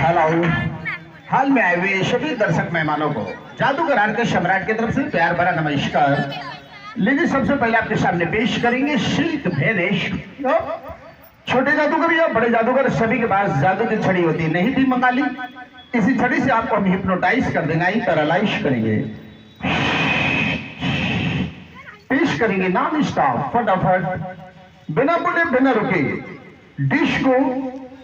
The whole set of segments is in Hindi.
हेलो। हाल में आए हुए सभी दर्शक मेहमानों को जादूगर आर के सम्राट की तरफ से प्यार भरा नमस्कार। लीजिए सबसे पहले आपके सामने पेश करेंगे सिल्क भेनिश। छोटे जादूगर या बड़े जादूगर सभी के पास जादू की छड़ी होती नहीं थी, मंगा ली। इसी छड़ी से आपको हम हिप्नोटाइज कर देंगे, पैरालाइज करेंगे। पेश करेंगे नॉन स्टॉप फटाफट बिना बोले बिना रुके डिस्को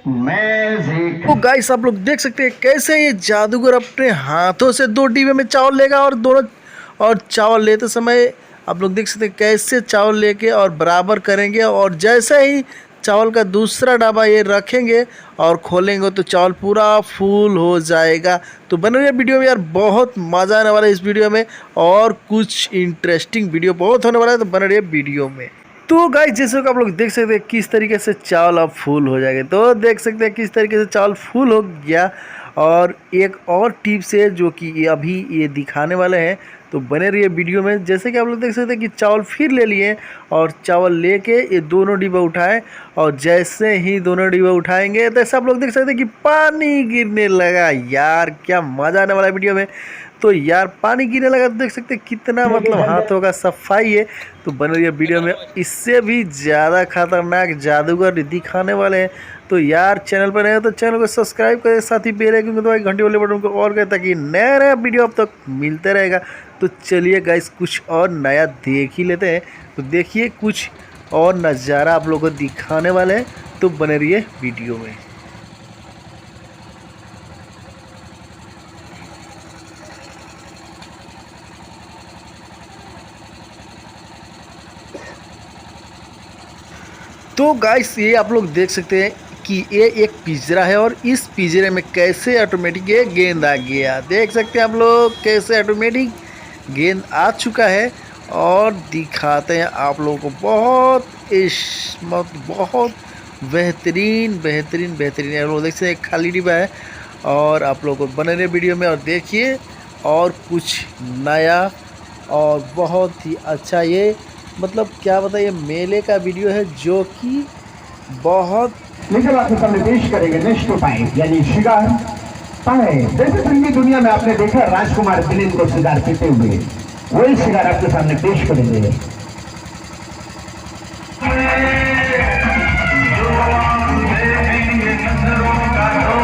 मैजिक। तो गाइस आप लोग देख सकते हैं कैसे ये जादूगर अपने हाथों से 2 डिब्बे में चावल लेगा और चावल लेते समय आप लोग देख सकते हैं कैसे चावल लेके और बराबर करेंगे, और जैसे ही चावल का दूसरा डब्बा ये रखेंगे और खोलेंगे तो चावल पूरा फुल हो जाएगा। तो बने रहिए वीडियो में यार, बहुत मज़ा आने वाला है इस वीडियो में और कुछ इंटरेस्टिंग वीडियो बहुत होने वाला है, तो बने रहिए वीडियो में। तो गाइस जैसे कि आप लोग देख सकते हैं किस तरीके से चावल अब फुल हो जाएगा, तो देख सकते हैं किस तरीके से चावल फुल हो गया। और एक और टिप्स है जो कि अभी ये दिखाने वाले हैं, तो बने रहिए वीडियो में। जैसे कि आप लोग देख सकते हैं कि चावल फिर ले लिए और चावल लेके ये दोनों डिब्बा उठाए, और जैसे ही दोनों डिब्बा उठाएंगे तो आप लोग देख सकते हैं कि पानी गिरने लगा। यार क्या मज़ा आने वाला है वीडियो में। तो यार पानी गिरने लगा तो देख सकते हैं कितना मतलब हाथों का सफाई है। तो बन रही है वीडियो में, इससे भी ज़्यादा खतरनाक जादूगर दिखाने वाले हैं। तो यार चैनल पर नए तो चैनल को सब्सक्राइब करें, साथ ही बेल आइकन को दबाएं, घंटी वाले बटन को और करें ताकि नया नया वीडियो अब तक मिलते रहेगा। तो चलिए गाइस कुछ और नया देख ही लेते हैं। तो देखिए कुछ और नज़ारा आप लोगों को दिखाने वाले हैं, तो बने रहिए वीडियो में। तो गाइस ये आप लोग देख सकते हैं कि ये एक पिंजरा है, और इस पिंजरे में कैसे ऑटोमेटिक ये गेंद आ गया। देख सकते हैं आप लोग कैसे ऑटोमेटिक गेंद आ चुका है। और दिखाते हैं आप लोगों को बहुत बहुत बेहतरीन बेहतरीन बेहतरीन। आप लोग देख सकते हैं एक खाली डिब्बा है, और आप लोगों को बने रहे वीडियो में और देखिए और कुछ नया और बहुत ही अच्छा। ये मतलब क्या बताइए, मेले का वीडियो है जो कि बहुत लेकिन आपके सामने पेश करेंगे नेक्स्ट पाइप यानी शिगार पाइप। जैसे फिल्मी दुनिया में आपने देखा राजकुमार फिल्म को शिगार पीते हुए, वही शिगार आपके सामने पेश करेंगे।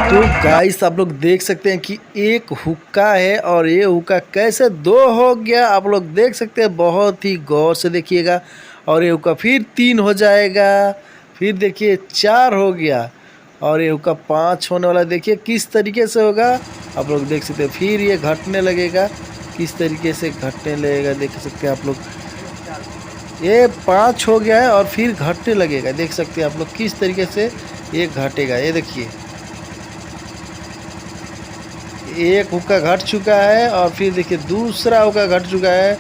तो गाइस आप लोग देख सकते हैं कि एक हुक्का है, और ये हुक्का कैसे 2 हो गया आप लोग देख सकते हैं। बहुत ही गौर से देखिएगा। और ये हुक्का फिर 3 हो जाएगा, फिर देखिए 4 हो गया, और ये हुक्का 5 होने वाला। देखिए किस तरीके से होगा आप लोग देख सकते हैं। फिर ये घटने लगेगा, किस तरीके से घटने लगेगा देख सकते हैं आप लोग। ये 5 हो गया है और फिर घटने लगेगा, देख सकते हैं आप लोग किस तरीके से ये घटेगा। ये देखिए एक हुक्का घट चुका है, और फिर देखिए दूसरा हुक्का घट चुका है,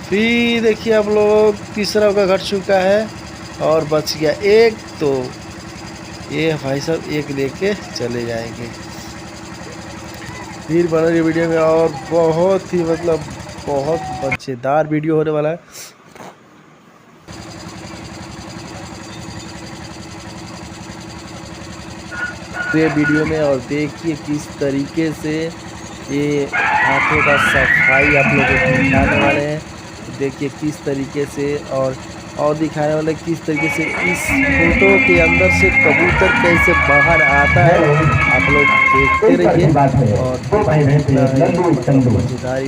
फिर देखिए आप लोग तीसरा हुक्का घट चुका है, और बच गया एक। तो ये भाई साहब एक लेके चले जाएंगे। फिर बना रही वीडियो में, और बहुत ही मतलब बहुत मज़ेदार वीडियो होने वाला है। तो ये वीडियो में और देखिए किस तरीके से ये हाथों का सफाई आप लोगों को दिखाने वाले हैं। देखिए किस तरीके से और दिखाने वाले किस तरीके से इस फोटो के अंदर से कबूतर कैसे बाहर आता है। आप लोग देखते रहिए। और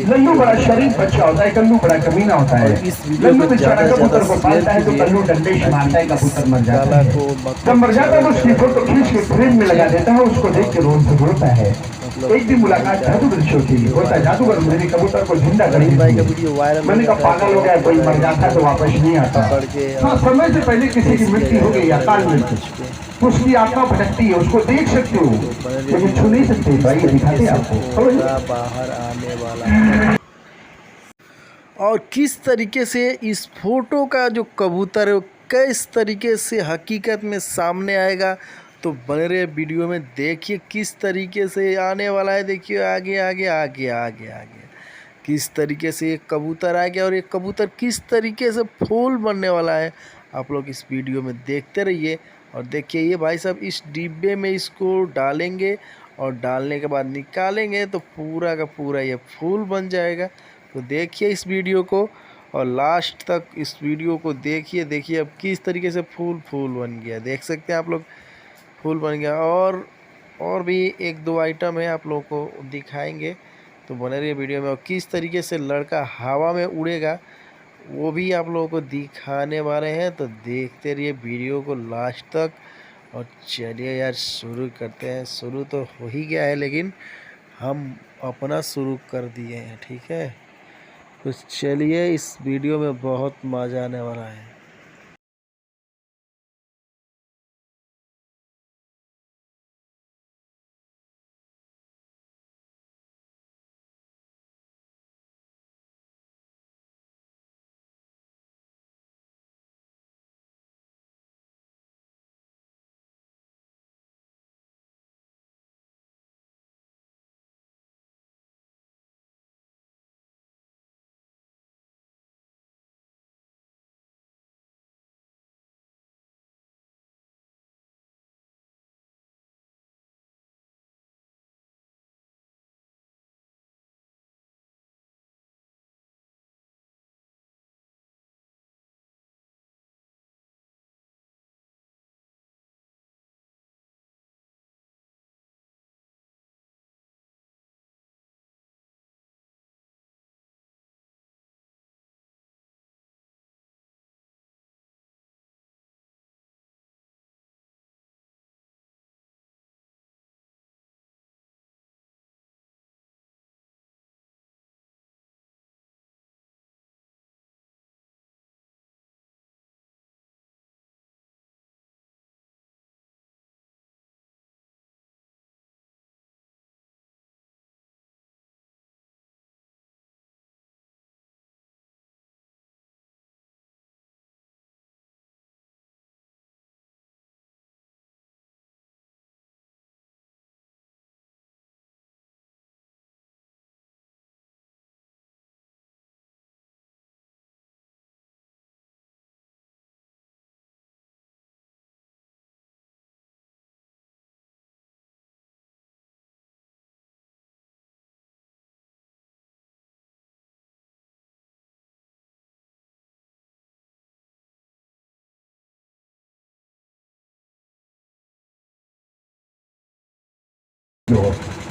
कल्लू बड़ा शरीफ बच्चा होता है, कल्लू बड़ा कमीना होता है। इस वीडियो में ज़्यादा से ज़्यादा शेयर कीजिए, कल्लू डंडे से मारता है, कबूतर मर जाता है। जब मर जाता है तो उसकी फोटो खींच के फ्रेम में लगा देता है, उसको देख के रोज से रोता है। एक दिन मुलाकात जादूगर से होती है, होता है जादूगर मेरे कबूतर को जिंदा कर भाई का वीडियो वायरल। मैंने कहा पागल हो गया, कोई मर जाता है तो वापस नहीं आता। हाँ, समय से पहले किसी की मृत्यु हो गई अकाल मृत्यु, तो उसकी आत्मा भटकती है, उसको देख सकते हो लेकिन छू नहीं सकते। भाई दिखाते आपको बाहर आने वाला। और किस तरीके से इस फोटो का जो कबूतर है वो किस तरीके से हकीकत में सामने आएगा। तो बने रहे वीडियो में, देखिए किस तरीके से आने वाला है। देखिए आगे आगे आगे आगे आगे किस तरीके से एक कबूतर आ गया, और एक कबूतर किस तरीके से फूल बनने वाला है। आप लोग इस वीडियो में देखते रहिए। और देखिए ये भाई साहब इस डिब्बे में इसको डालेंगे, और डालने के बाद निकालेंगे तो पूरा का पूरा ये फूल बन जाएगा। तो देखिए इस वीडियो को और लास्ट तक इस वीडियो को देखिए। देखिए अब किस तरीके से फूल फूल बन गया, देख सकते हैं आप लोग, फूल बन गया। और भी एक दो आइटम है आप लोगों को दिखाएंगे, तो बने रहिए वीडियो में। और किस तरीके से लड़का हवा में उड़ेगा वो भी आप लोगों को दिखाने वाले हैं, तो देखते रहिए वीडियो को लास्ट तक। और चलिए यार शुरू करते हैं। शुरू तो हो ही गया है लेकिन हम अपना शुरू कर दिए हैं, ठीक है। तो चलिए इस वीडियो में बहुत मज़ा आने वाला है।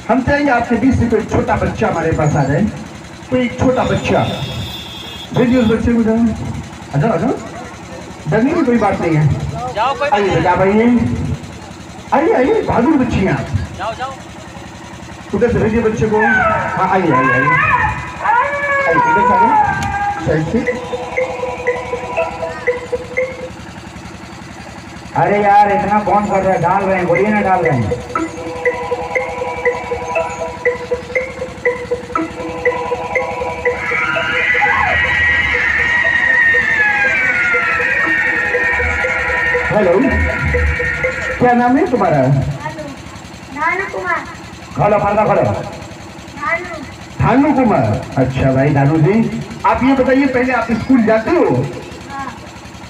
हम चाहेंगे आपके बीच से कोई छोटा बच्चा हमारे पास आ जाए। कोई एक छोटा बच्चा, भेजिए उस बच्चे को। जाओ आ जाओ आ जाओ, डरने की कोई बात नहीं है। आइए बेटा, आइए आइए आइए, बहादुर बच्चियाँ, उधर से भेजिए बच्चे को। हाँ आइए आइए आइए आइए, इधर से आइए, साइड से। अरे यार इतना कौन कर रहा है, डाल रहे हैं, बोलिए ना डाल रहे हैं। हेलो, क्या नाम है तुम्हारा? नानू कुमार। खड़ो खड़ो खड़ो। नानू। धानु कुमार। अच्छा भाई धानु जी, आप ये बताइए पहले आप स्कूल जाते हो? हाँ।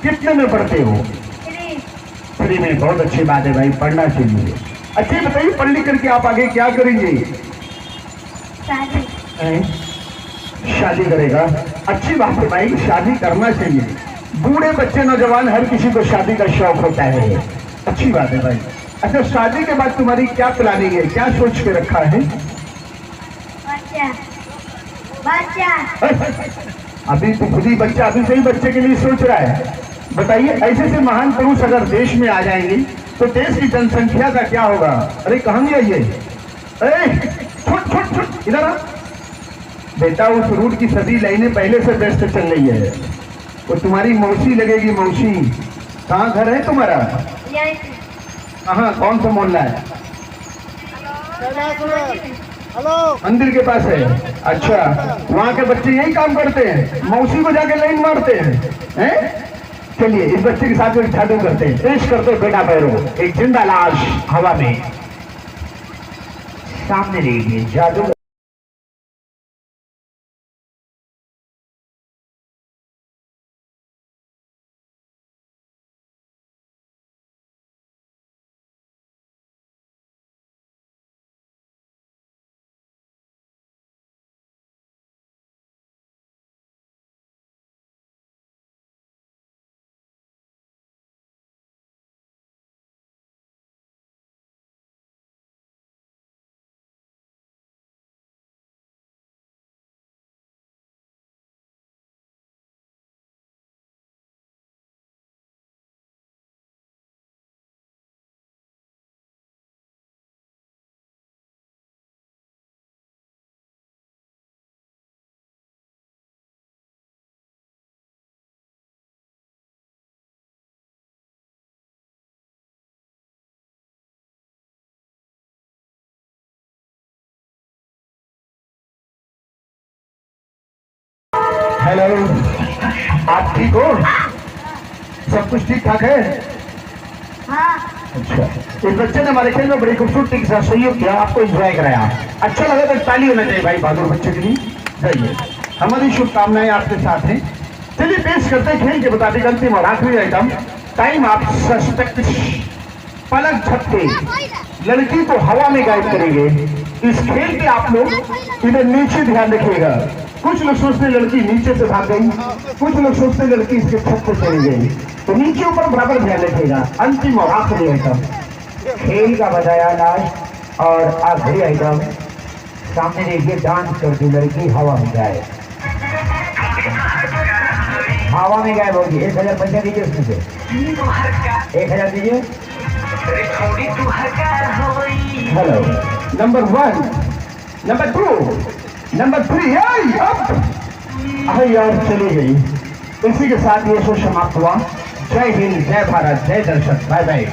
कितने में पढ़ते हो? श्री। फ्री में, बहुत अच्छी बात है भाई, पढ़ना चाहिए। अच्छा ये बताइए पढ़ लिख करके आप आगे क्या करेंगे? शादी। हैं? शादी करेगा? अच्छी बात है भाई, शादी करना चाहिए। बूढ़े बच्चे नौजवान हर किसी को शादी का शौक होता है, अच्छी बात है भाई। अच्छा शादी के बाद तुम्हारी क्या प्लानिंग है, क्या सोच के रखा है? बच्चा। बच्चा। अभी तो खुद ही बच्चा, अभी से ही बच्चे के लिए सोच रहा है। बताइए ऐसे से महान पुरुष अगर देश में आ जाएंगे तो देश की जनसंख्या का क्या होगा? अरे कहाँ गया ये? छुट छुट छुट, इधर आ बेटा। उस रूट की सभी लाइनें पहले से व्यस्त चल रही है। वो तुम्हारी मौसी लगेगी, मौसी। कहाँ घर है तुम्हारा? कहाँ, कौन सा मोहल्ला है? हेलो। मंदिर के पास है। अच्छा, वहाँ के बच्चे यही काम करते हैं, मौसी को जाके लाइन मारते हैं? चलिए इस बच्चे के साथ एक जादू करते हैं, पेश करते हैं बेटा पैरों, एक जिंदा लाश हवा में सामने लीजिए, जादू। हेलो, आप ठीक हो? सब कुछ ठीक ठाक है? हाँ अच्छा, इस बच्चे ने हमारे खेल में बड़ी खूबसूरती के साथ सहयोग किया, आपको एंजॉय कराया। अच्छा लगा तो ताली होना चाहिए भाई बहादुर बच्चे के लिए। जाइए, हमारी शुभकामनाएं आपके साथ हैं। चलिए पेश करते हैं खेल के मुताबिक अंतिम और आखिरी आइटम। टाइम आप सस्पेक्ट पलक झपके लड़की को हवा में गायब करेंगे। इस खेल के आप लोग इधर नीचे ध्यान रखिएगा। कुछ लोग सोचते लड़की नीचे से भाग गई, कुछ लोग सोचते लड़की इसके छत पे चली गई, तो नीचे ऊपर बराबर ध्यान रखिएगा। अंतिम और आखिरी आइटम खेल का बताया लास्ट और आखिरी आइटम। सामने देखिए डांस करती लड़की हवा में गायब, हवा में गायब होगी। 1000 पैसा दीजिए उसमें से, 1000 दीजिए। हेलो, नंबर 1, नंबर 2, नंबर 3, अब यार चली गई। इसी के साथ ये शो समाप्त हुआ। जय हिंद, जय भारत, जय दर्शक, बाय बाय।